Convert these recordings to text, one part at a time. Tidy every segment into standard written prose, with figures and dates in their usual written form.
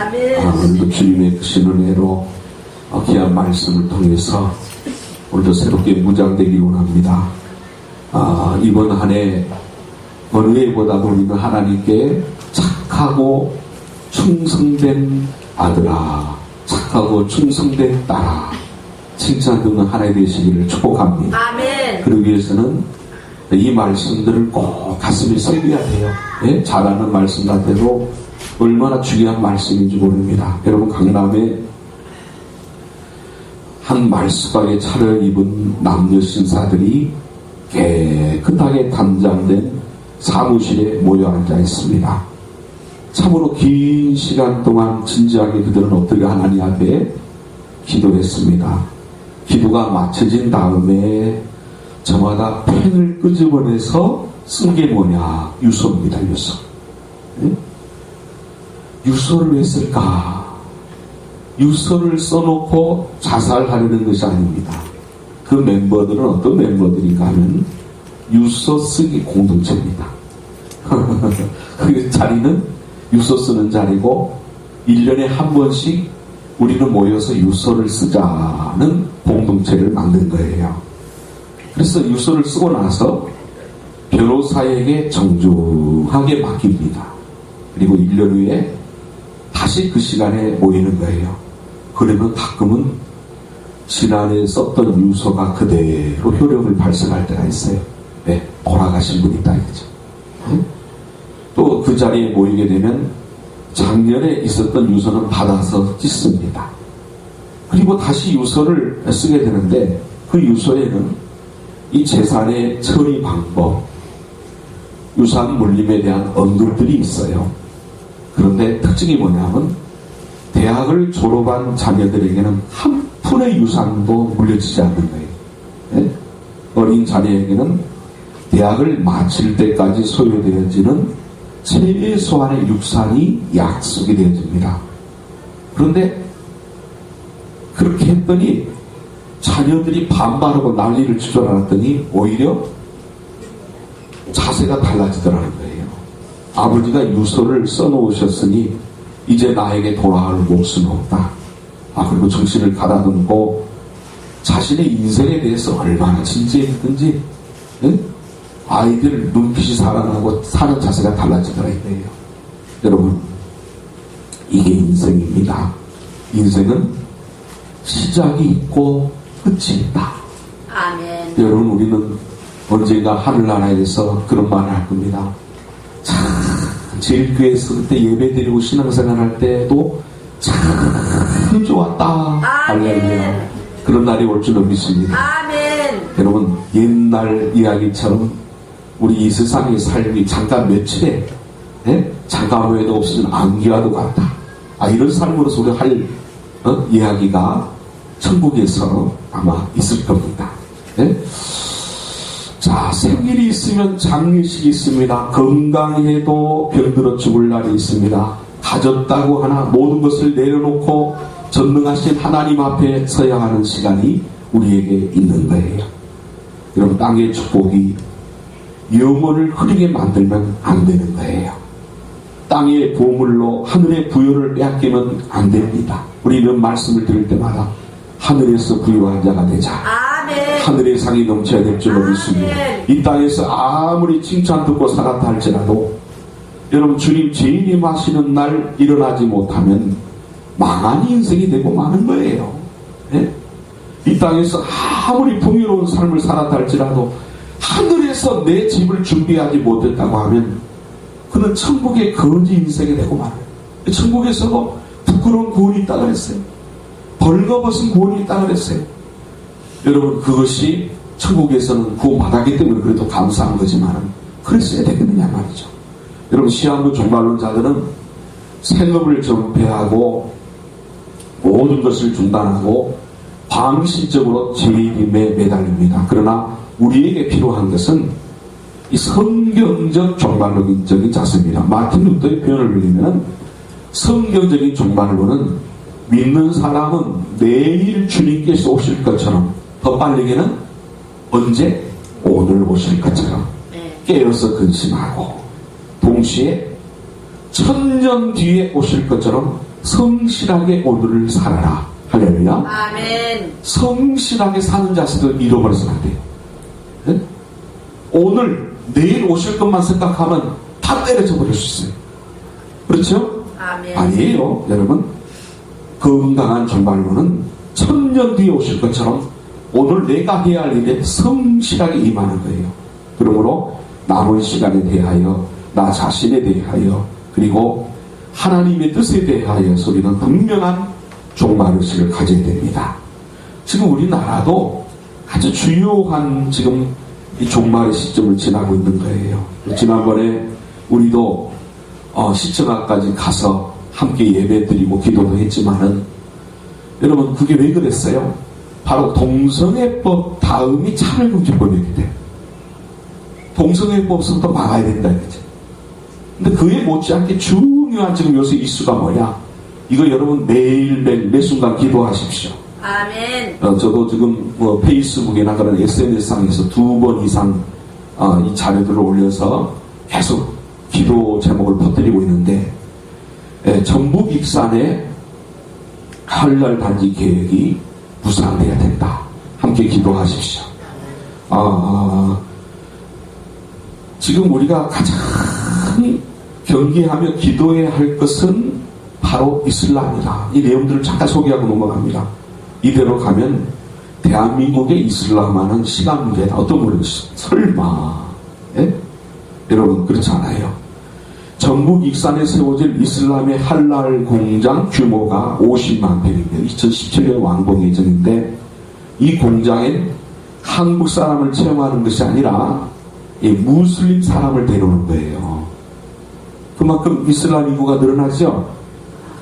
오늘도 주님의 크신 은혜로 귀한 말씀을 통해서 오늘도 새롭게 무장되기 원합니다. 이번 한 해 어느 해보다도 우리는 하나님께 착하고 충성된 아들아, 착하고 충성된 딸아 칭찬 듣는 한 해 되시기를 축복합니다. 아멘. 그러기 위해서는 이 말씀들을 꼭 가슴에 새겨야 돼요. 예? 잘하는 말씀 같아도 얼마나 중요한 말씀인지 모릅니다. 여러분, 강남에 한 말씀하게 차려입은 남녀 신사들이 깨끗하게 단장된 사무실에 모여 앉아 있습니다. 참으로 긴 시간 동안 진지하게 그들은 어떻게 하나님 앞에 기도했습니다. 기도가 마쳐진 다음에 저마다 펜을 끄집어내서 쓴 게 뭐냐? 유서입니다. 유서. 네? 유서를 왜 쓸까? 유서를 써놓고 자살하려는 것이 아닙니다. 그 멤버들은 어떤 멤버들인가 하면 유서 쓰기 공동체입니다. 그 자리는 유서 쓰는 자리고 1년에 한 번씩 우리는 모여서 유서를 쓰자는 공동체를 만든 거예요. 그래서 유서를 쓰고 나서 변호사에게 정중하게 맡깁니다. 그리고 1년 후에 다시 그 시간에 모이는 거예요. 그러면 가끔은 지난해 썼던 유서가 그대로 효력을 발생할 때가 있어요. 네, 돌아가신 분이 있다 이거죠. 또 그 자리에 모이게 되면 작년에 있었던 유서는 받아서 찢습니다. 그리고 다시 유서를 쓰게 되는데 그 유서에는 이 재산의 처리 방법, 유산 물림에 대한 언급들이 있어요. 그런데 특징이 뭐냐면 대학을 졸업한 자녀들에게는 한 푼의 유산도 물려지지 않는 거예요. 네? 어린 자녀에게는 대학을 마칠 때까지 소요되어지는 최소한의 유산이 약속이 되어집니다. 그런데 그렇게 했더니 자녀들이 반발하고 난리를 치줄 알았더니 오히려 자세가 달라지더라는 거예요. 아버지가 유서를 써놓으셨으니 이제 나에게 돌아갈 몫은 없다. 그리고 정신을 가다듬고 자신의 인생에 대해서 얼마나 진지했든지 아이들 눈빛이 살아나고 사는 자세가 달라지더라 이거예요. 여러분, 이게 인생입니다. 인생은 시작이 있고 끝이 있다. 아멘. 여러분, 우리는 언젠가 하늘나라에서 그런 말을 할 겁니다. 참 제일교회에서 그때 예배드리고 신앙생활 할 때도 참 좋았다. 할렐루야. 그런 날이 올 줄은 믿습니다. 아멘. 여러분, 옛날 이야기처럼 우리 이 세상의 삶이 잠깐 며칠에 잠깐 후에도 없어진 안개와도 같다. 이런 삶으로서 우리가 할 이야기가 천국에서 아마 있을 겁니다. 자, 생일이 있으면 장례식이 있습니다. 건강해도 병들어 죽을 날이 있습니다. 가졌다고 하나 모든 것을 내려놓고 전능하신 하나님 앞에 서야 하는 시간이 우리에게 있는 거예요. 여러분, 땅의 축복이 영혼을 흐리게 만들면 안 되는 거예요. 땅의 보물로 하늘의 부여를 빼앗기면 안 됩니다. 우리는 말씀을 들을 때마다 하늘에서 부유한 자가 되자. 아멘. 하늘의 상이 넘쳐야 될 줄로 믿습니다. 이 땅에서 아무리 칭찬 듣고 살았다 할지라도 여러분, 주님 재림하시는 날 일어나지 못하면 망한 인생이 되고 마는 거예요. 이 땅에서 아무리 풍요로운 삶을 살았다 할지라도 하늘에서 내 집을 준비하지 못했다고 하면 그는 천국의 거지 인생이 되고 말아요. 천국에서도 부끄러운 구원이 있다고 그랬어요. 벌거벗은 구원이 있다고 그랬어요. 여러분, 그것이 천국에서는 구원받았기 때문에 그래도 감사한 거지만 그랬어야 되겠느냐 말이죠. 여러분, 시한부 종말론자들은 생업을 정폐하고 모든 것을 중단하고 방시적으로 재림에 매달립니다. 그러나 우리에게 필요한 것은 이 성경적 종말론적인 자세입니다. 마틴 루터의 표현을 빌리면 성경적인 종말론은 믿는 사람은 내일 주님께서 오실 것처럼, 더 빠르게는 언제? 오늘 오실 것처럼 깨어서 근심하고, 동시에 1000년 뒤에 오실 것처럼 성실하게 오늘을 살아라. 할렐루야. 아멘. 성실하게 사는 자세도 잃어버려서는 안 돼요. 네? 오늘 내일 오실 것만 생각하면 다 때려져 버릴 수 있어요. 그렇죠? 아멘. 아니에요. 여러분, 건강한 종말론은 1000년 뒤에 오실 것처럼 오늘 내가 해야 할 일에 성실하게 임하는 거예요. 그러므로 남은 시간에 대하여, 나 자신에 대하여, 그리고 하나님의 뜻에 대하여서 우리는 분명한 종말의식을 가져야 됩니다. 지금 우리나라도 아주 주요한 지금 이 종말의 시점을 지나고 있는 거예요. 지난번에 우리도 시청학까지 가서 함께 예배드리고 기도도 했지만은, 여러분 그게 왜 그랬어요? 바로 동성애법 다음이 차별금지법이기 때문에 동성애법 없으면 또 막아야 된다 이거지. 근데 그에 못지않게 중요한 지금 요새 이슈가 뭐냐? 이거 여러분 매일매일 매 순간 기도하십시오. 아멘. 저도 지금 페이스북이나 그런 SNS상에서 2번 이상 이 자료들을 올려서 계속 기도 제목을 퍼뜨리고 있는데, 전북 익산의 한랄 단지 계획이 무산돼야 된다. 함께 기도하십시오. 지금 우리가 가장 경계하며 기도해야 할 것은 바로 이슬람이다. 이 내용들을 잠깐 소개하고 넘어갑니다. 이대로 가면 대한민국의 이슬람화는 시간 문제다. 어떤 분이 설마, 예? 여러분 그렇지 않아요. 전북 익산에 세워질 이슬람의 할랄 공장 규모가 50만 평입니다. 2017년 완공 예정인데, 이 공장엔 한국 사람을 채용하는 것이 아니라 무슬림 사람을 데려오는 거예요. 그만큼 이슬람 인구가 늘어나죠.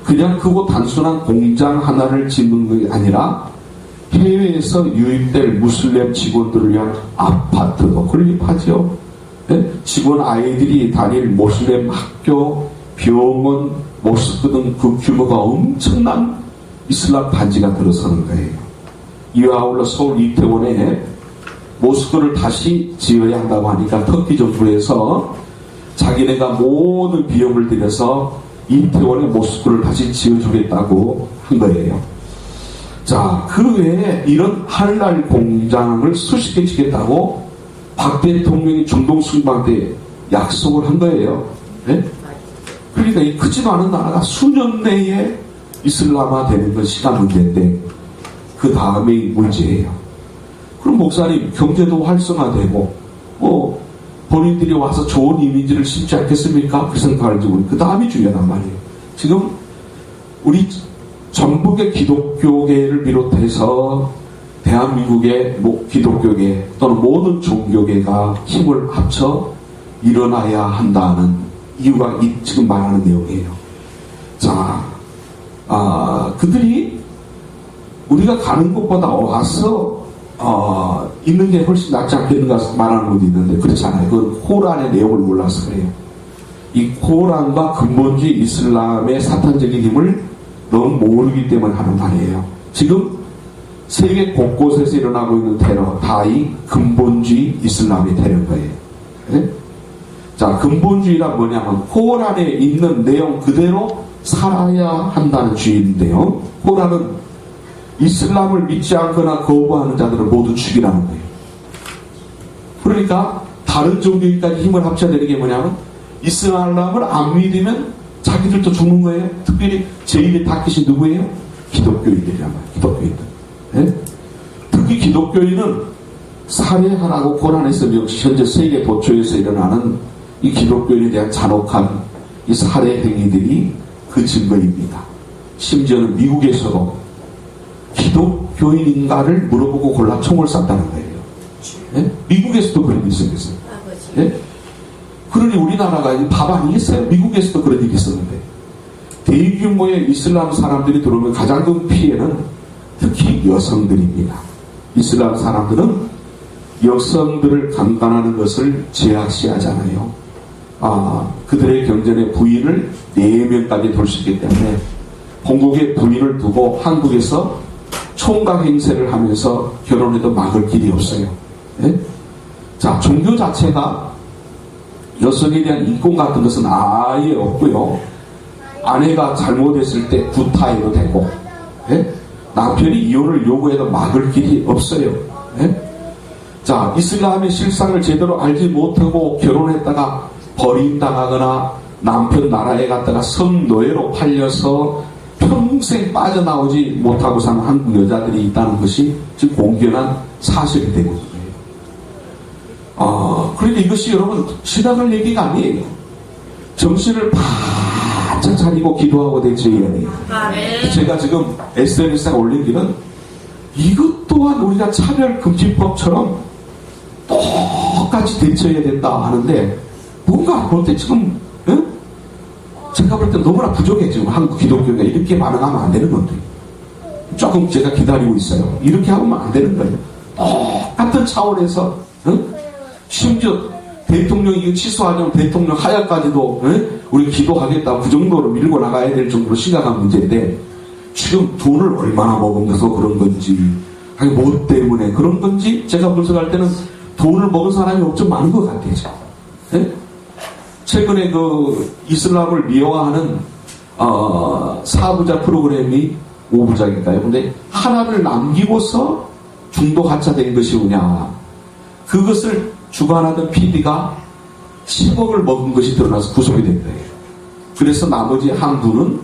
그냥 그거 단순한 공장 하나를 짓는 게 아니라 해외에서 유입될 무슬림 직원들을 위한 아파트도 건립하죠. 네? 직원 아이들이 다닐 모슬렘 학교, 병원, 모스크 등 그 규모가 엄청난 이슬람 단지가 들어서는 거예요. 이와 아울러 서울 이태원에 모스크를 다시 지어야 한다고 하니까 터키 정부에서 자기네가 모든 비용을 들여서 이태원에 모스크를 다시 지어주겠다고 한 거예요. 자, 그 외에 이런 할랄 공장을 수십 개 짓겠다고 박 대통령이 중동 순방 때 약속을 한 거예요. 네? 그러니까 이 크지도 않은 나라가 수년 내에 이슬람화 되는 건 시간 문제인데, 그 다음에 문제예요. 그럼 목사님, 경제도 활성화되고 본인들이 와서 좋은 이미지를 심지 않겠습니까? 그 생각을 지고 그 다음이 중요하단 말이에요. 지금 우리 전북의 기독교계를 비롯해서 대한민국의 기독교계 또는 모든 종교계가 힘을 합쳐 일어나야 한다는 이유가 지금 말하는 내용이에요. 자, 그들이 우리가 가는 곳보다 와서 있는 게 훨씬 낫지 않겠는가 말하는 것도 있는데, 그렇지 않아요. 그건 코란의 내용을 몰라서 그래요. 이 코란과 근본주의 이슬람의 사탄적인 힘을 너무 모르기 때문에 하는 말이에요. 지금 세계 곳곳에서 일어나고 있는 테러, 다 이 근본주의 이슬람의 테러인 거예요. 네? 자, 근본주의란 뭐냐면 코란에 있는 내용 그대로 살아야 한다는 주의인데요. 코란은 이슬람을 믿지 않거나 거부하는 자들을 모두 죽이라는 거예요. 그러니까 다른 종교까지 힘을 합쳐야 되는 게 뭐냐면, 이슬람을 안 믿으면 자기들도 죽는 거예요. 특별히 제일의 타깃이 누구예요? 기독교인들이란 말이에요. 기독교인들. 네? 특히 기독교인은 살해하라고 고란에서 명시, 현재 세계 도처에서 일어나는 이 기독교인에 대한 잔혹한 이 살해 행위들이 그 증거입니다. 심지어는 미국에서도 기독교인인가를 물어보고 골라 총을 쐈다는 거예요. 네? 미국에서도 그런 일이 있었어요. 네? 그러니 우리나라가 밥 아니겠어요? 미국에서도 그런 일이 있었는데, 대규모의 이슬람 사람들이 들어오면 가장 큰 피해는 특히 여성들입니다. 이슬람 사람들은 여성들을 강간하는 것을 제약시하잖아요. 그들의 경전의 부인을 4명까지 둘 수 있기 때문에 본국에 부인을 두고 한국에서 총각 행세를 하면서 결혼해도 막을 길이 없어요. 네? 자, 종교 자체가 여성에 대한 인권 같은 것은 아예 없고요. 아내가 잘못했을 때 구타해도 되고, 예? 남편이 이혼을 요구해도 막을 길이 없어요. 예? 자, 이슬람의 실상을 제대로 알지 못하고 결혼했다가 버림당하거나 남편 나라에 갔다가 성노예로 팔려서 평생 빠져나오지 못하고 사는 한국 여자들이 있다는 것이 지금 공견한 사실이 되거든요. 그러니까 이것이 여러분 지나갈 얘기가 아니에요. 정신을 바짝 차리고 기도하고 대처해야 돼요. 제가 지금 SNS에 올린 길은 이것 또한 우리가 차별금지법처럼 똑같이 대처해야 된다 하는데 뭔가 볼 때 지금 제가 볼 때 너무나 부족해. 지금 한국 기독교가 이렇게 반응하면 안 되는 건데 조금 제가 기다리고 있어요. 이렇게 하면 안 되는 거예요. 똑같은 차원에서 심지어 대통령이 이거 취소하려면 대통령 하야까지도 우리 기도하겠다 그 정도로 밀고 나가야 될 정도로 심각한 문제인데 지금 돈을 얼마나 먹으면서 그런 건지 아니 뭐 때문에 그런 건지 제가 분석할 때는 돈을 먹은 사람이 엄청 많은 것 같아요. 네? 최근에 그 이슬람을 미화하는 사부자 프로그램이 5부작일까요? 근데 하나를 남기고서 중도 하차된 것이 뭐냐? 그것을 주관하던 PD가 10억을 먹은 것이 드러나서 구속이 된 거예요. 그래서 나머지 한 분은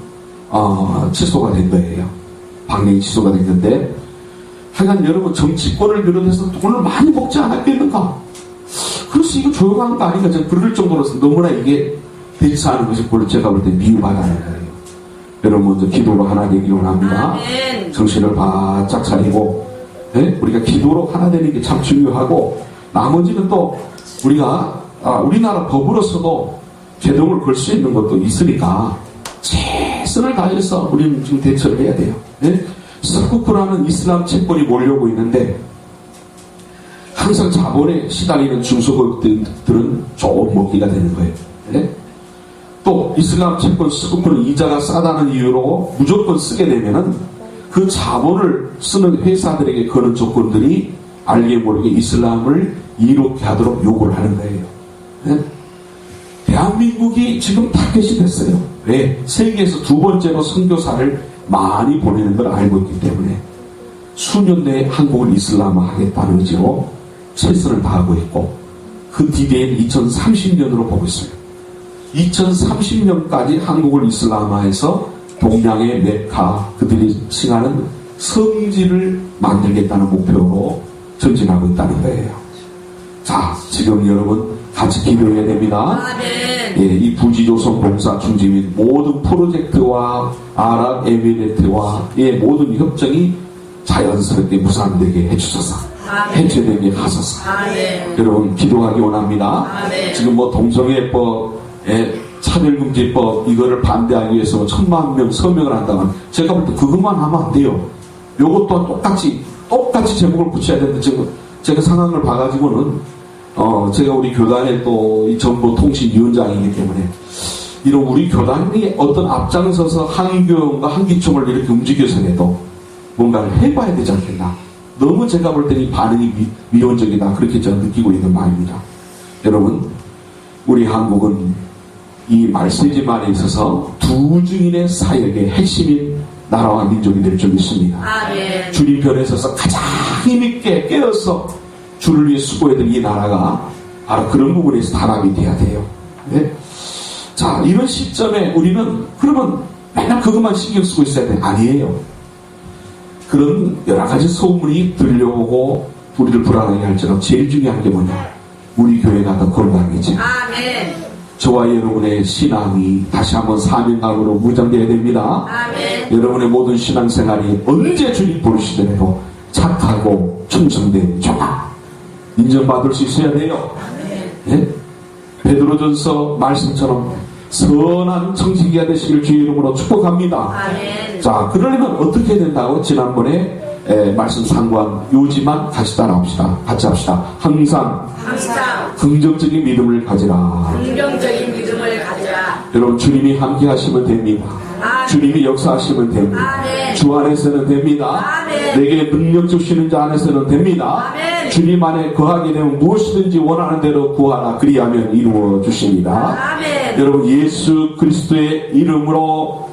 취소가 된 거예요. 방향이 취소가 됐는데 하여간 여러분 정치권을 비롯해서 돈을 많이 먹지 않았겠는가? 그래서 이거 조용한 거 아닌가? 제가 그럴 정도로서 너무나 이게 대처하는 것이 별로 제가 볼 때 미흡하다는 거예요. 여러분 먼저 기도로 하나 되기를 원합니다. 아멘. 정신을 바짝 차리고 우리가 기도로 하나 되는 게 참 중요하고 나머지는 또 우리가 우리나라 법으로서도 제동을 걸 수 있는 것도 있으니까 최선을 다해서 우리는 지금 대처를 해야 돼요. 서쿠프라는 이슬람 채권이 몰려오고 있는데 항상 자본에 시달리는 중소기업들은 좋은 먹기가 되는 거예요. 또 이슬람 채권 서쿠프는 이자가 싸다는 이유로 무조건 쓰게 되면은 그 자본을 쓰는 회사들에게 거는 조건들이 알게 모르게 이슬람을 이롭게 하도록 요구를 하는 거예요. 대한민국이 지금 타겟이 됐어요. 왜? 세계에서 두 번째로 선교사를 많이 보내는 걸 알고 있기 때문에 수년 내에 한국을 이슬람화하겠다는 의지로 최선을 다하고 있고 그 뒤대인 2030년으로 보고 있습니다. 2030년까지 한국을 이슬람화해서 동양의 메카 그들이 칭하는 성지를 만들겠다는 목표로 전진하고 있다는 거예요. 자, 지금 여러분 같이 기도해야 됩니다. 아멘. 예, 이 부지조선 봉사 중지민 모든 프로젝트와 아랍에미레이트와의 모든 협정이 자연스럽게 무산되게 해주소서. 아멘. 해체되게 하소서. 아멘. 여러분 기도하기 원합니다. 아멘. 지금 뭐 동성애법, 차별금지법 이거를 반대하기 위해서 1000만 명 서명을 한다면 제가 볼 때 그것만 하면 안 돼요. 요것도 똑같이 제목을 붙여야 되는데 지금 제가 상황을 봐가지고는 제가 우리 교단의 또 이 정보통신위원장이기 때문에 이런 우리 교단이 어떤 앞장서서 한교원과 한기총을 이렇게 움직여서라도 뭔가를 해봐야 되지 않겠나. 너무 제가 볼 때는 이 반응이 미온적이다. 그렇게 저는 느끼고 있는 마음입니다. 여러분, 우리 한국은 이 말세지만에 있어서 두 증인의 사역의 핵심인 나라와 민족이 될 줄 믿습니다. 아멘. 주님 편에 서서 가장 힘있게 깨어서 주를 위해 수고해야 이 나라가 바로 그런 부분에서 단합이 돼야 돼요. 네? 자, 이런 시점에 우리는 그러면 맨날 그것만 신경 쓰고 있어야 돼? 아니에요. 그런 여러 가지 소문이 들려오고 우리를 불안하게 할지라도 제일 중요한 게 뭐냐? 우리 교회가 더 건강해지. 아멘. 저와 여러분의 신앙이 다시 한번 사명감으로 무장되어야 됩니다. 아멘. 여러분의 모든 신앙생활이 언제 주님 부르시더라도 착하고 충성된 종아 인정받을 수 있어야 돼요. 예? 베드로전서 말씀처럼 선한 청지기가 되시길 주의 이름으로 축복합니다. 아멘. 자, 그러려면 어떻게 해야 된다고 지난번에 말씀 상관 요지만 같이 따라합시다. 같이 합시다. 항상 긍정적인 믿음을 가지라. 긍정적인 믿음을 가지라. 여러분 주님이 함께 하시면 됩니다. 아멘. 주님이 역사하시면 됩니다. 아멘. 주 안에서는 됩니다. 아멘. 내게 능력 주시는 자 안에서는 됩니다. 아멘. 주님 안에 거하게 되면 무엇이든지 원하는 대로 구하라. 그리하면 이루어 주십니다. 아멘. 여러분, 예수 그리스도의 이름으로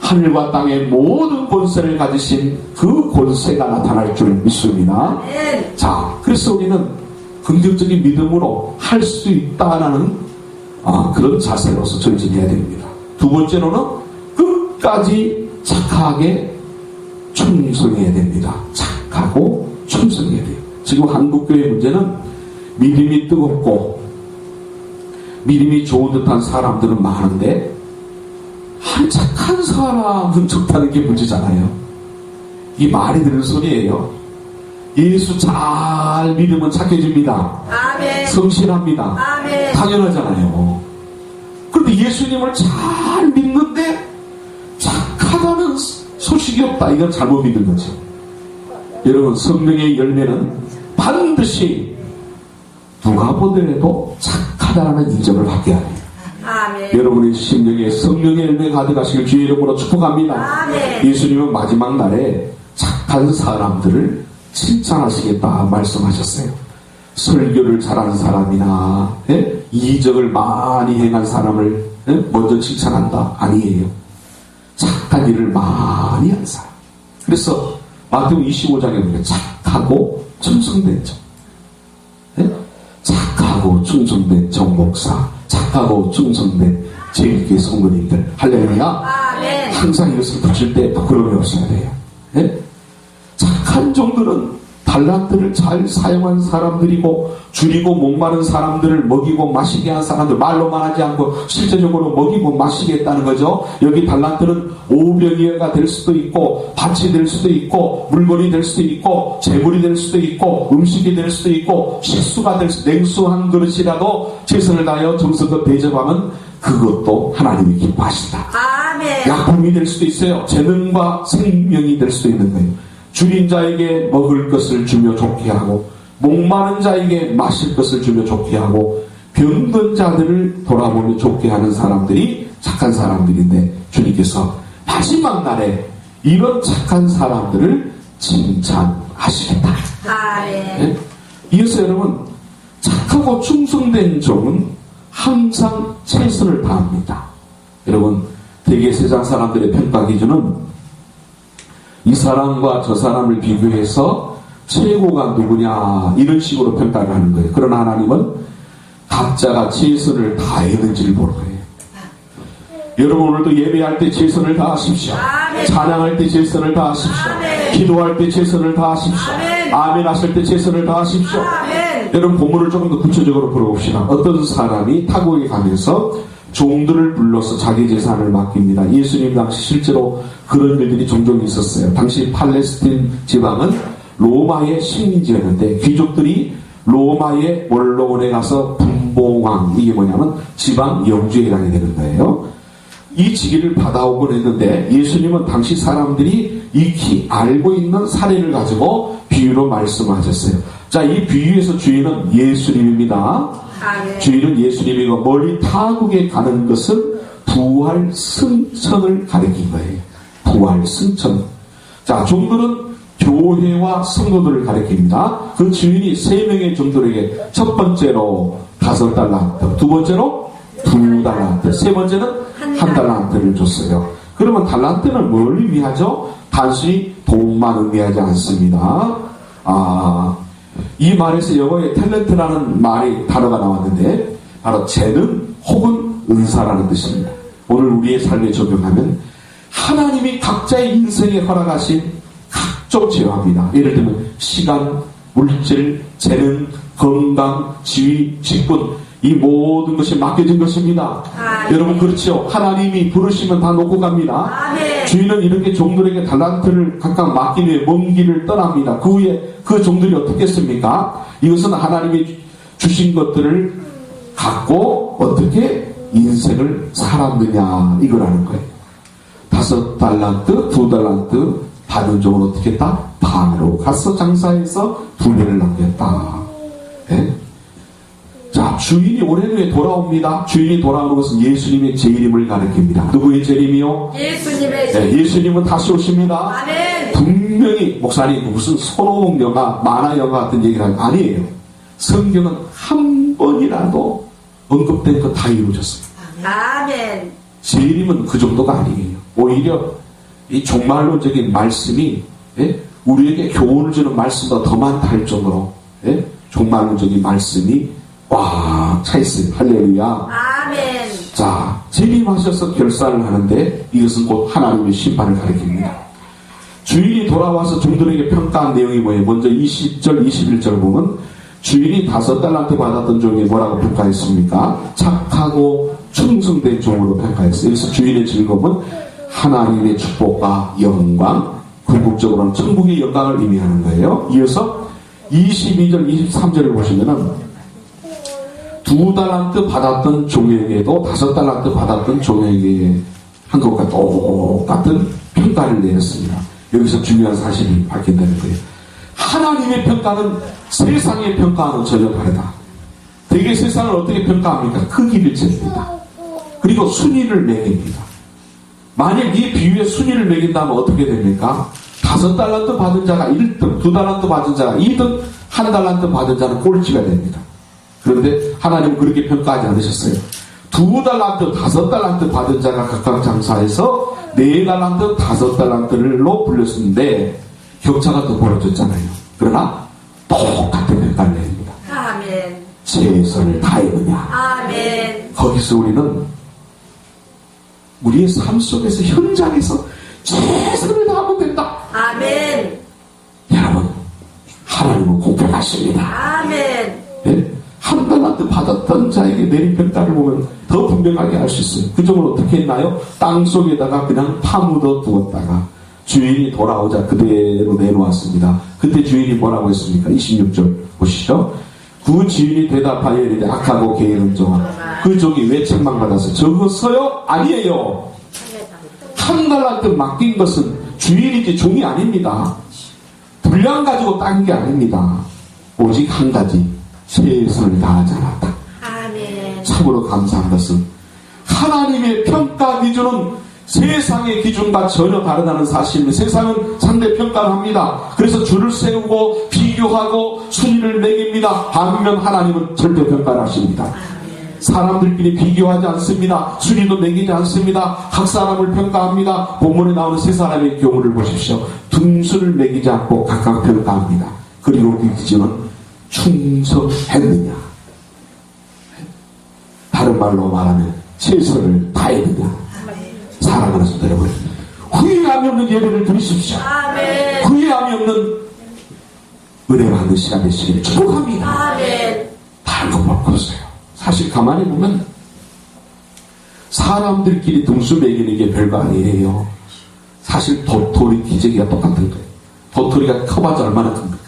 하늘과 땅의 모든 권세를 가지신 그 권세가 나타날 줄 믿습니다. 아멘. 자, 그래서 우리는 긍정적인 믿음으로 할 수 있다라는 그런 자세로서 전진해야 됩니다. 두 번째로는 끝까지 착하게 충성해야 됩니다. 착하고 충성해야 돼요. 지금 한국교회 문제는 믿음이 뜨겁고 믿음이 좋은 듯한 사람들은 많은데 착한 사람은 좋다는 게 문제잖아요. 이 말이 되는 소리예요. 예수 잘 믿으면 착해집니다. 아멘. 성실합니다. 아멘. 당연하잖아요. 그런데 예수님을 잘 믿는데 착하다는 소식이 없다. 이건 잘못 믿은 거죠. 여러분, 성령의 열매는 반드시 누가 보더라도 착하다는 인정을 받게 합니다. 아멘. 여러분의 심령에 성령의 열매 가득하시길 주의 이름으로 축복합니다. 아멘. 예수님은 마지막 날에 착한 사람들을 칭찬하시겠다 말씀하셨어요. 설교를 잘하는 사람이나 이적을 많이 행한 사람을 먼저 칭찬한다? 아니에요. 착한 일을 많이 한 사람. 그래서 마태복음 25장에 보면 착하고 충성된 정, 착하고 충성된 정목사, 착하고 충성된 제일교회 성도님들, 할렐루야. 아멘. 항상 이것을 붙일 때 부끄러움이 없어야 돼요. 착한 종들은 달란트를 잘 사용한 사람들이고, 줄이고 목마른 사람들을 먹이고 마시게 한 사람들, 말로만 하지 않고 실제적으로 먹이고 마시게 했다는 거죠. 여기 달란트는 오병이어가 될 수도 있고, 밭이 될 수도 있고, 물건이 될 수도 있고, 재물이 될 수도 있고, 음식이 될 수도 있고, 식수가 될 수도, 냉수 한 그릇이라도 최선을 다하여 정성껏 대접하면 그것도 하나님이 기뻐하신다. 아멘. 약품이 될 수도 있어요. 재능과 생명이 될 수도 있는 거예요. 줄인 자에게 먹을 것을 주며 좋게 하고, 목마른 자에게 마실 것을 주며 좋게 하고, 병든 자들을 돌아보며 좋게 하는 사람들이 착한 사람들인데, 주님께서 마지막 날에 이런 착한 사람들을 칭찬하시겠다. 아멘. 이어서 여러분, 착하고 충성된 종은 항상 최선을 다합니다. 여러분, 대개 세상 사람들의 평가 기준은 이 사람과 저 사람을 비교해서 최고가 누구냐, 이런 식으로 평가를 하는 거예요. 그러나 하나님은 각자가 최선을 다했는지를 보는 거예요. 여러분, 오늘도 예배할 때 최선을 다하십시오. 아멘. 찬양할 때 최선을 다하십시오. 아멘. 기도할 때 최선을 다하십시오. 아멘. 아멘 하실 때 최선을 다하십시오. 아멘. 여러분, 본문을 조금 더 구체적으로 풀어봅시다. 어떤 사람이 타국에 가면서 종들을 불러서 자기 재산을 맡깁니다. 예수님 당시 실제로 그런 일들이 종종 있었어요. 당시 팔레스틴 지방은 로마의 식민지였는데, 귀족들이 로마의 원로원에 가서 분봉왕, 이게 뭐냐면 지방 영주에 해당이 되는 거예요. 이 직위를 받아오곤 했는데, 예수님은 당시 사람들이 익히 알고 있는 사례를 가지고 비유로 말씀하셨어요. 자, 이 비유에서 주인은 예수님입니다. 아멘. 주인은 예수님이고, 멀리 타국에 가는 것은 부활 승천을 가리킨 거예요. 부활 승천. 자, 종들은 교회와 성도들을 가리킵니다. 그 주인이 3명의 종들에게 첫 번째로 5달란트, 두 번째로 2달란트, 세 번째는 1달란트를 줬어요. 그러면 달란트는 뭘 의미하죠? 단순히 돈만 의미하지 않습니다. 이 말에서 영어에 탤런트라는 단어가 나왔는데, 바로 재능 혹은 은사라는 뜻입니다. 오늘 우리의 삶에 적용하면 하나님이 각자의 인생에 허락하신 각종 재화입니다. 예를 들면 시간, 물질, 재능, 건강, 지위, 직분, 이 모든 것이 맡겨진 것입니다. 여러분, 그렇죠? 하나님이 부르시면 다 놓고 갑니다. 아멘. 주인은 이렇게 종들에게 달란트를 각각 맡긴 후에 먼 길을 떠납니다. 그 후에 그 종들이 어떻게 했습니까? 이것은 하나님이 주신 것들을 갖고 어떻게 인생을 살았느냐, 이거라는 거예요. 5달란트, 2달란트 받은 종은 어떻게 했다? 바로 가서 장사해서 분해를 남겼다. 네? 자, 자, 주인이 오랜 후에 돌아옵니다. 주인이 돌아오는 것은 예수님의 재림을 가리킵니다. 누구의 재림이요? 예수님의 네, 예수님은 다시 오십니다. 아멘. 분명히 목사님 무슨 손오공 영화, 만화 영화 같은 얘기가 아니에요. 성경은 한 번이라도 언급된 거 다 이루어졌어요. 아멘. 재림은 그 정도가 아니에요. 오히려 이 종말론적인 말씀이 우리에게 교훈을 주는 말씀보다 더 많다 할 정도로 종말론적인 말씀이 꽉 차 있어요. 할렐루야. 아멘. 자, 재림하셔서 결산을 하는데 이것은 곧 하나님의 심판을 가리킵니다. 주인이 돌아와서 종들에게 평가한 내용이 뭐예요? 먼저 20절, 21절 보면 주인이 5달란트 받았던 종이 뭐라고 평가했습니까? 착하고 충성된 종으로 평가했어요. 여기서 주인의 즐거움은 하나님의 축복과 영광, 궁극적으로는 천국의 영광을 의미하는 거예요. 이어서 22절, 23절을 보시면은 2달란트 받았던 종에게도 5달란트 받았던 종에게 한 것과 똑같은 평가를 내렸습니다. 여기서 중요한 사실이 밝힌다는 거예요. 하나님의 평가는 세상의 평가와는 전혀 다르다. 대개 세상을 어떻게 평가합니까? 크기를 잽니다. 그리고 순위를 매깁니다. 만약 이 비유에 순위를 매긴다면 어떻게 됩니까? 5달란트 받은 자가 1등, 2달란트 받은 자가 2등, 1달란트 받은 자는 꼴찌가 됩니다. 그런데 하나님은 그렇게 평가하지 않으셨어요. 2달란트, 5달란트 받은 자가 각각 장사해서 4달란트, 5달란트로 불렸는데 격차가 더 벌어졌잖아요. 그러나 똑같은 평가를 내립니다. 아멘. 최선을 다했느냐. 아멘. 거기서 우리는 우리의 삶 속에서 현장에서 최선을 다하면 된다. 아멘. 여러분, 하나님은 공평하십니다. 아멘. 예? 1달란트 받았던 자에게 내린 평가를 보면 더 분명하게 알 수 있어요. 그 점을 어떻게 했나요? 땅 속에다가 그냥 파묻어 두었다가 주인이 돌아오자 그대로 내놓았습니다. 그때 주인이 뭐라고 했습니까? 26절 보시죠. 그 주인이 대답하여 이르되 악하고 게으른 종아, 그 종이 왜 책망받았어요? 적었어요? 아니에요. 1달란트 맡긴 것은 주인이지 종이 아닙니다. 분량 가지고 딴 게 아닙니다. 오직 한 가지, 최선을 다하지 않았다. 아멘. 참으로 감사한 것은 하나님의 평가 기준은 세상의 기준과 전혀 다르다는 사실입니다. 세상은 상대 평가를 합니다. 그래서 줄을 세우고 비교하고 순위를 매깁니다. 반면 하나님은 절대 평가를 하십니다. 사람들끼리 비교하지 않습니다. 순위도 매기지 않습니다. 각 사람을 평가합니다. 본문에 나오는 세 사람의 경우를 보십시오. 등수를 매기지 않고 각각 평가합니다. 그리고 그 기준은 충성했느냐, 다른 말로 말하면 최선을 다했느냐. 사랑하는 성도 여러분, 후회함이 없는 예배를 드리십시오. 아멘. 후회함이 없는 은혜 받는 시간 되시기를 축복합니다. 아멘. 다른 것 없어요. 사실 가만히 보면 사람들끼리 등수 매기는 게 별거 아니에요. 사실 도토리 기저귀가 똑같은 거예요. 도토리가 커봐야 얼마나 큽니까?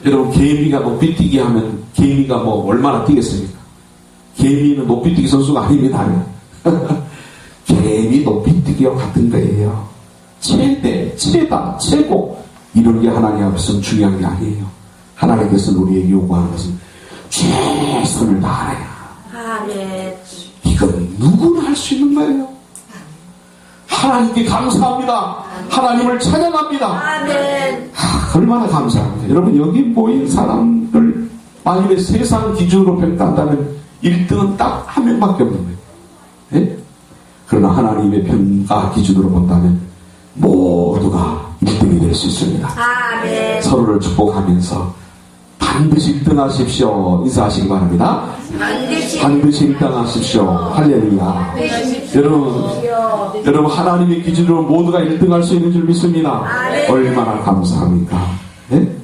여러분, 개미가 높이뛰기 하면 개미가 뭐 얼마나 뛰겠습니까? 개미는 높이뛰기 선수가 아닙니다. 개미 높이뛰기와 같은 거예요. 최대, 최다, 최고, 이런 게 하나님 앞에서는 중요한 게 아니에요. 하나님께서는 우리에게 요구하는 것은 최선을 다하라. 아멘. 이건 누구나 할 수 있는 거예요. 하나님께 감사합니다. 하나님을 찬양합니다. 아멘. 얼마나 감사합니다. 여러분, 여기 모인 사람들 만일에 세상 기준으로 평가한다면 1등은 딱 한 명밖에 없는 거예요. 예? 그러나 하나님의 평가 기준으로 본다면 모두가 1등이 될 수 있습니다. 아멘. 서로를 축복하면서 반드시 1등 하십시오. 인사하시기 바랍니다. 반드시 1등 하십시오. 할렐루야. 여러분, 하나님의 기준으로 모두가 1등 할 수 있는 줄 믿습니다. 얼마나 감사합니까? 예?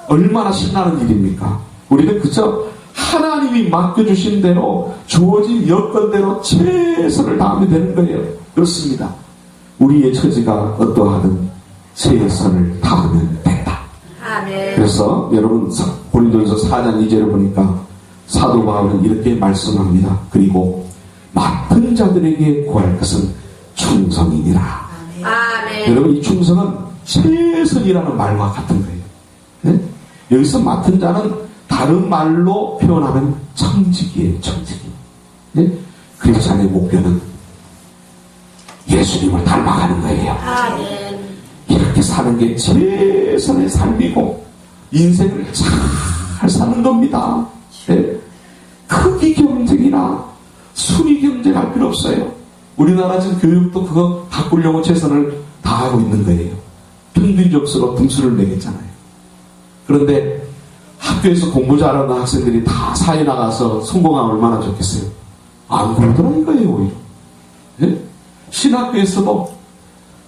얼마나 신나는 일입니까? 우리는 그저 하나님이 맡겨주신 대로 주어진 여건대로 최선을 다하면 되는 거예요. 그렇습니다. 우리의 처지가 어떠하든 최선을 다하면 된다. 아멘. 그래서 여러분, 고린도전서 4장 2절을 보니까 사도 바울은 이렇게 말씀합니다. 그리고 맡은 자들에게 구할 것은 충성이니라. 아멘. 여러분, 이 충성은 최선이라는 말과 같은 거예요. 네? 여기서 맡은 자는 다 다른 말로 표현하면 청지기예요, 청지기. 예? 크리스찬의 목표는 예수님을 닮아가는 거예요. 아멘. 이렇게 사는 게 최선의 삶이고 인생을 잘 사는 겁니다. 예? 크기 경쟁이나 순위 경쟁할 필요 없어요. 우리나라 지금 교육도 그거 바꾸려고 최선을 다하고 있는 거예요. 평균적으로 등수를 매겼잖아요. 그런데 학교에서 공부 잘하는 학생들이 다 사회 나가서 성공하면 얼마나 좋겠어요. 안 그러더라 이거예요, 오히려. 예? 신학교에서도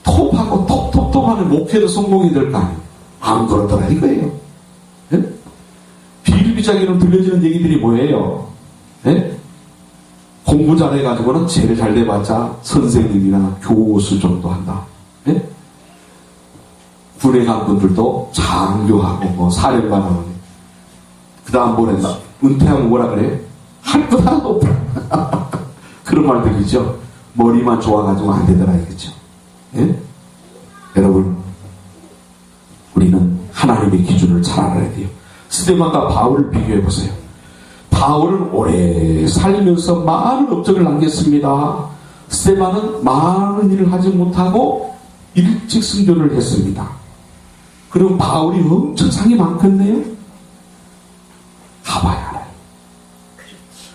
톱하고 톱하는 목회도 성공이 될 거 아니에요. 안 그러더라 이거예요. 예? 비일비재로 들려지는 얘기들이 뭐예요? 예? 공부 잘해가지고는 제일 잘 돼봤자 선생님이나 교수 정도 한다. 예? 군에 간 분들도 장교하고 뭐 사령관하고 그 다음 뭐랬나? 은퇴하면 뭐라 그래? 할 것 하나도 없다. 그런 말들이죠. 머리만 좋아가지고 안 되더라 이거죠. 예? 여러분, 우리는 하나님의 기준을 잘 알아야 돼요. 스데반과 바울을 비교해 보세요. 바울은 오래 살면서 많은 업적을 남겼습니다. 스데반은 많은 일을 하지 못하고 일찍 순교를 했습니다. 그리고 바울이 엄청 상이 많겠네요. 가봐야 알아요.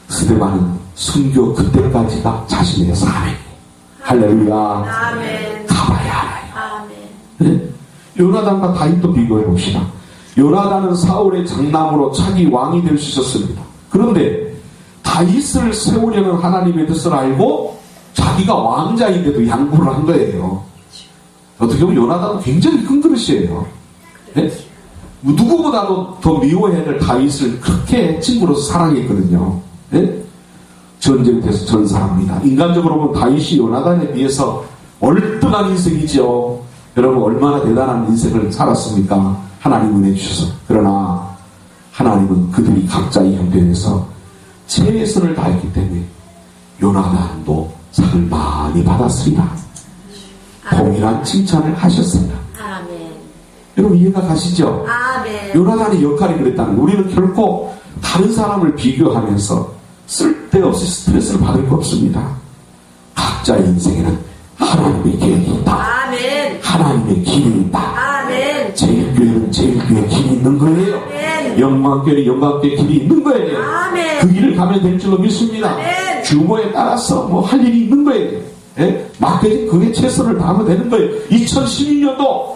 스데반은 순교 그때까지가 자신의 사명이에요. 할렐루야. 아멘. 가봐야 알아요. 아멘. 네? 요나단과 다윗도 비교해 봅시다. 요나단은 사울의 장남으로 차기 왕이 될 수 있었습니다. 그런데 다윗을 세우려는 하나님의 뜻을 알고 자기가 왕자인데도 양보를 한 거예요. 어떻게 보면 요나단은 굉장히 큰 그릇이에요. 네? 누구보다도 더 미워해야 될 다윗을 그렇게 친구로서 사랑했거든요. 네? 전쟁터에서 전사합니다. 인간적으로 보면 다윗이 요나단에 비해서 얼등한 인생이죠. 여러분 얼마나 대단한 인생을 살았습니까? 하나님 은혜 주셔서. 그러나 하나님은 그들이 각자의 형편에서 최선을 다했기 때문에 요나단도 상을 많이 받았습니다. 동일한 칭찬을 하셨습니다. 아멘. 여러분 이해가 가시죠? 아멘. 요나단의 역할이 그랬다는 거예요. 우리는 결코 다른 사람을 비교하면서 쓸데없이 스트레스를 받을 거 없습니다. 각자의 인생에는 하나님의 계획이 있다. 아멘. 하나님의 길이 있다. 아멘. 제일교회는 제일교회 길이 있는 거예요. 아멘. 영광교회는 영광교회 길이 있는 거예요. 아멘. 그 길을 가면 될 줄로 믿습니다. 아멘. 규모에 따라서 뭐 할 일이 있는 거예요. 예? 맡겨진 그게 최선을 다하면 되는 거예요. 2012년도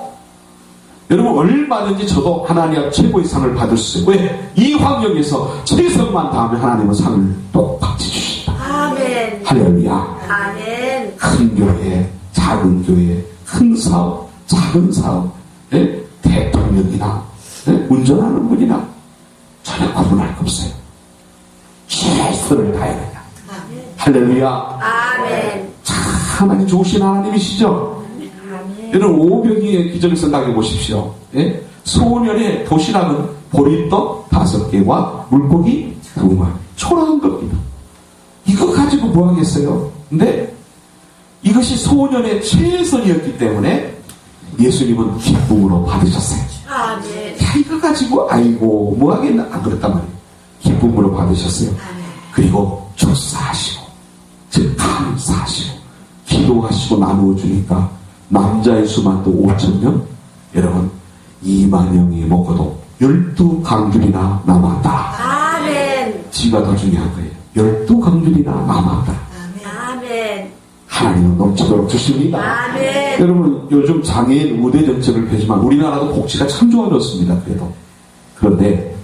여러분 얼마든지 저도 하나님 앞 최고의 상을 받을 수 있어요. 왜? 이 환경에서 최선만 다하면 하나님은 상을 똑같이 주신다. 아멘. 할렐루야. 아멘. 큰 교회, 작은 교회, 큰 사업, 작은 사업, 예? 대통령이나 예? 운전하는 분이나 전혀 구분할 거 없어요. 최선을 다해야 된다. 아멘. 할렐루야. 아멘. 참 하나님 좋으신 하나님이시죠. 아멘. 여러분 오병이의 기적을 생각해 보십시오. 예? 소년의 도시락은 보리떡 5개와 물고기 2마리. 초라한 겁니다. 이거 가지고 뭐 하겠어요? 근데 이것이 소년의 최선이었기 때문에 예수님은 기쁨으로 받으셨어요. 아멘. 야, 이거 가지고 아이고 뭐 하겠나 안 그랬단 말이에요. 기쁨으로 받으셨어요. 아멘. 그리고 축사하시고 즉 감사하시고 기도하시고 나누어 주니까 남자의 수만도 5,000명, 여러분 2만 명이 먹어도 12강줄이나 남았다. 아멘. 지가 더 중요한 거예요. 12강줄이나 남았다. 아멘. 하나님은 넘치도록 주십니다. 아멘. 여러분 요즘 장애인 우대 정책을 펴지만 우리나라도 복지가 참 좋아졌습니다. 그런데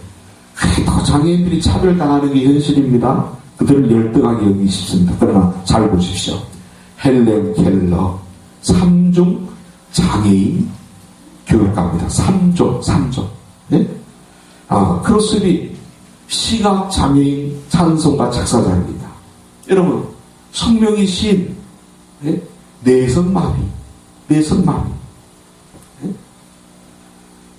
그래도 장애인들이 차별당하는 게 현실입니다. 그들을 열등하게 여기기 쉽습니다. 그러나 잘 보십시오. 헬렌 켈러 3중 장애인 교육가입니다. 3조. 예? 크로스비 시각 장애인 찬송가 작사자입니다. 여러분 성명이 시인, 예? 내성마비. 예?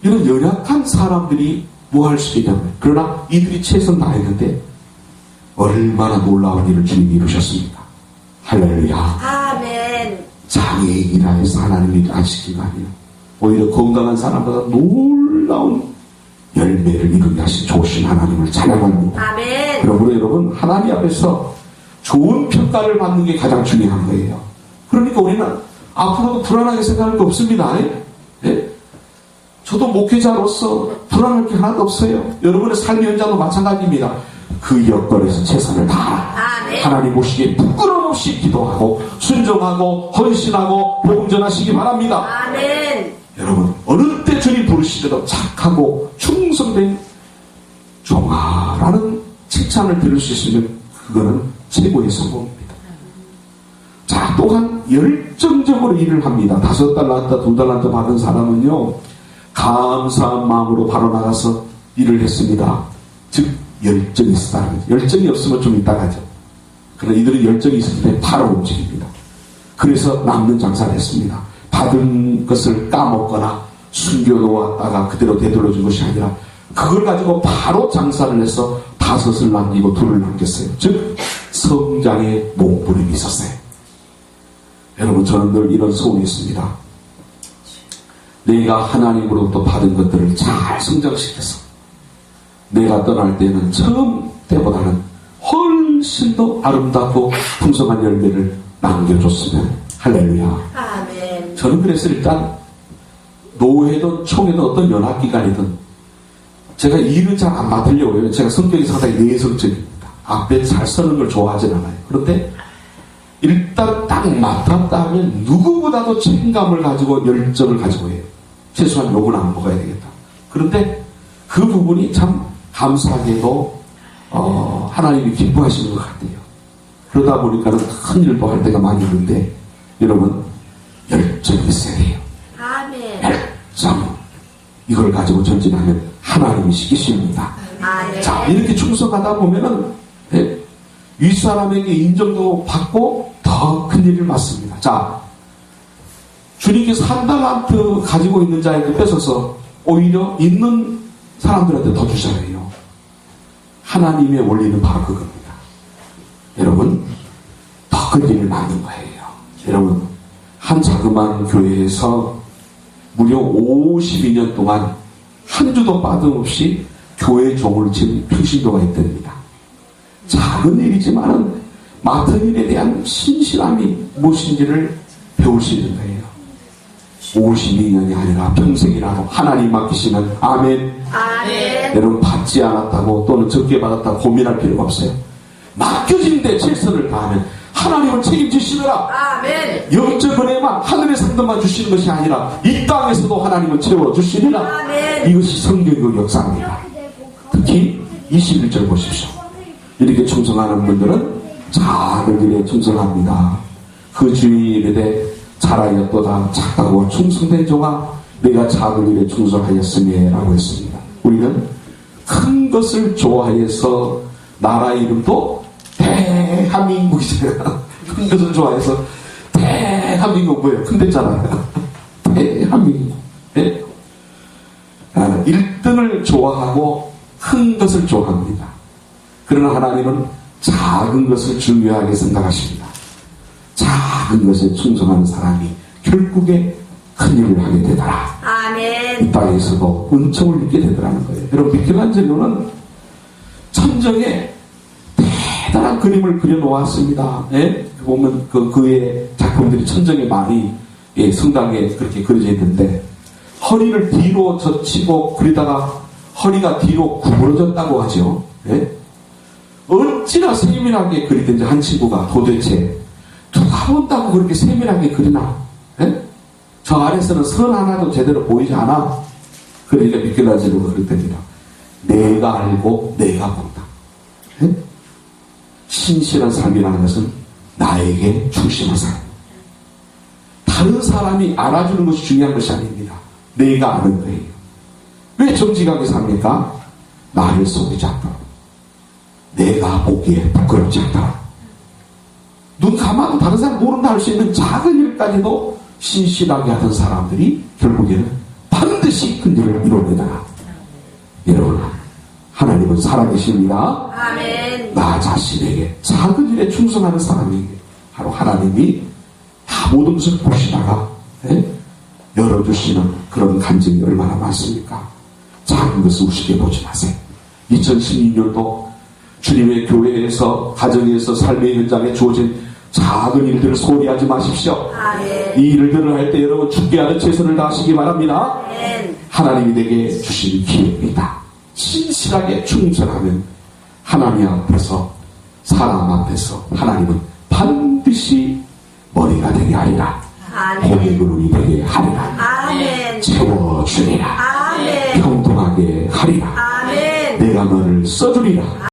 이런 연약한 사람들이 뭐 할 수 있냐면, 그러나 이들이 최선 다했는데 얼마나 놀라운 일을 주님이 이루셨습니까? 할렐루야. 아멘. 장애인이라 해서 하나님이 안 시킨 거 아니에요. 오히려 건강한 사람보다 놀라운 열매를 이루게 하신 좋으신 하나님을 찬양합니다. 아멘. 그러므로 여러분, 하나님 앞에서 좋은 평가를 받는 게 가장 중요한 거예요. 그러니까 우리는 앞으로도 불안하게 생각할 거 없습니다. 예? 저도 목회자로서 불안할 게 하나도 없어요. 여러분의 삶의 현장도 마찬가지입니다. 그 여건에서 최선을 다하라. 아멘. 하나님 보시기에 부끄러움 없이 기도하고 순종하고 헌신하고 복음 전하시기 바랍니다. 아멘. 여러분, 어느 때 주님 부르시더라도 착하고 충성된 종아라는 칭찬을 들을 수 있으면 그거는 최고의 성공입니다. 자, 또한 열정적으로 일을 합니다. 5달란트, 2달란트 받은 사람은요, 감사한 마음으로 바로 나가서 일을 했습니다. 즉 열정이 있었다는 거죠. 열정이 없으면 좀 이따 가죠. 그러나 이들은 열정이 있을 때 바로 움직입니다. 그래서 남는 장사를 했습니다. 받은 것을 까먹거나 숨겨놓았다가 그대로 되돌려준 것이 아니라 그걸 가지고 바로 장사를 해서 5을 남기고 2를 남겼어요. 즉 성장의 몸부림이 있었어요. 여러분, 저는 늘 이런 소원이 있습니다. 내가 하나님으로부터 받은 것들을 잘 성장시켜서 내가 떠날 때는 처음 때보다는 훨씬 더 아름답고 풍성한 열매를 남겨줬으면. 할렐루야. 아멘. 저는 그래서 일단 노회든 총회든 어떤 연합기관이든 제가 일을 잘 안 맡으려고 해요. 제가 성격이 상당히 내성적입니다. 앞에 잘 서는 걸 좋아하진 않아요. 그런데 일단 딱 맡았다 하면 누구보다도 책임감을 가지고 열정을 가지고 해요. 최소한 욕은 안 먹어야 되겠다. 그런데 그 부분이 참 감사하게도 하나님이 기뻐하시는 것 같아요. 그러다 보니까는 큰 일도 할 때가 많이 있는데 여러분, 열정이 있어야 해요. 아멘. 열정. 이걸 가지고 전진하면 하나님이 시키십니다. 아멘. 자, 이렇게 충성하다 보면은 윗사람에게 인정도 받고 더 큰 일을 맡습니다. 자, 주님께서 1달란트 가지고 있는 자에게 뺏어서 오히려 있는 사람들한테 더 주잖아요. 하나님의 원리는 바로 그겁니다. 여러분, 더 큰 일을 맡는 거예요. 여러분, 한 자그마한 교회에서 무려 52년 동안 한 주도 빠짐없이 교회 종을 지은 평신도가 있답니다. 작은 일이지만은 맡은 일에 대한 신실함이 무엇인지를 배울 수 있는 거예요. 52년이 아니라 평생이라도 하나님 맡기시면 아멘. 아멘. 여러분, 받지 않았다고 또는 적게 받았다고 고민할 필요가 없어요. 맡겨진 데 최선을 다하면 하나님을 책임지시느라. 아멘. 영적 은혜만 하늘의 상급만 주시는 것이 아니라 이 땅에서도 하나님은 채워주시리라. 아멘. 이것이 성경의 역사입니다. 특히 21절 보십시오. 이렇게 충성하는 분들은 작은 일에 충성합니다. 그 주인이 이르되 잘하였도다 착하고 충성된 종아 내가 작은 일에 충성하였으니 라고 했습니다. 우리는 큰 것을 좋아해서 나라 이름도 대한민국이잖아요. 큰 것을 좋아해서 대한민국 뭐예요? 큰 데잖아요. 대한민국. 네? 1등을 좋아하고 큰 것을 좋아합니다. 그러나 하나님은 작은 것을 중요하게 생각하십니다. 작은 것에 충성하는 사람이 결국에 큰 일을 하게 되더라. 아멘. 이 땅에서도 은총을 입게 되더라는 거예요. 여러분, 미켈란젤로는 천정에 대단한 그림을 그려놓았습니다. 예? 보면 그의 작품들이 천정에 많이 성당에 그렇게 그려져 있는데 허리를 뒤로 젖히고 그리다가 허리가 뒤로 구부러졌다고 하죠. 예? 어찌나 세밀하게 그리든지 한 친구가 도대체 누가 본다고 그렇게 세밀하게 그리나? 예? 저 아래서는 선 하나도 제대로 보이지 않아. 그러니까 미켈란젤로가 그랬답니다. 내가 알고 내가 본다. 예? 신실한 삶이라는 것은 나에게 충실한 삶. 다른 사람이 알아주는 것이 중요한 것이 아닙니다. 내가 아는 거예요. 왜 정직하게 삽니까? 나를 속이지 않도록. 내가 보기에 부끄럽지 않도록. 눈 감아도 다른 사람 모른다 할 수 있는 작은 일까지도 신실하게 하던 사람들이 결국에는 반드시 큰 일을 이뤄내다. 여러분, 하나님은 살아계십니다. 아멘. 나 자신에게 작은 일에 충성하는 사람에게 바로 하나님이 다 모든 것을 보시다가 열어주시는 그런 간증이 얼마나 많습니까? 작은 것을 우습게 보지 마세요. 2016년도 주님의 교회에서, 가정에서, 삶의 현장에 주어진 작은 일들을 소홀히 하지 마십시오. 아멘. 이 일들을 할 때 여러분 죽게 하는 최선을 다하시기 바랍니다. 아멘. 하나님이 내게 주신 기회입니다. 신실하게 충성하면 하나님 앞에서, 사람 앞에서 하나님은 반드시 머리가 되게 하리라. 아멘. 고개 그룹이 되게 하리라. 아멘. 채워주리라. 아멘. 평등하게 하리라. 아멘. 내가 너를 써주리라.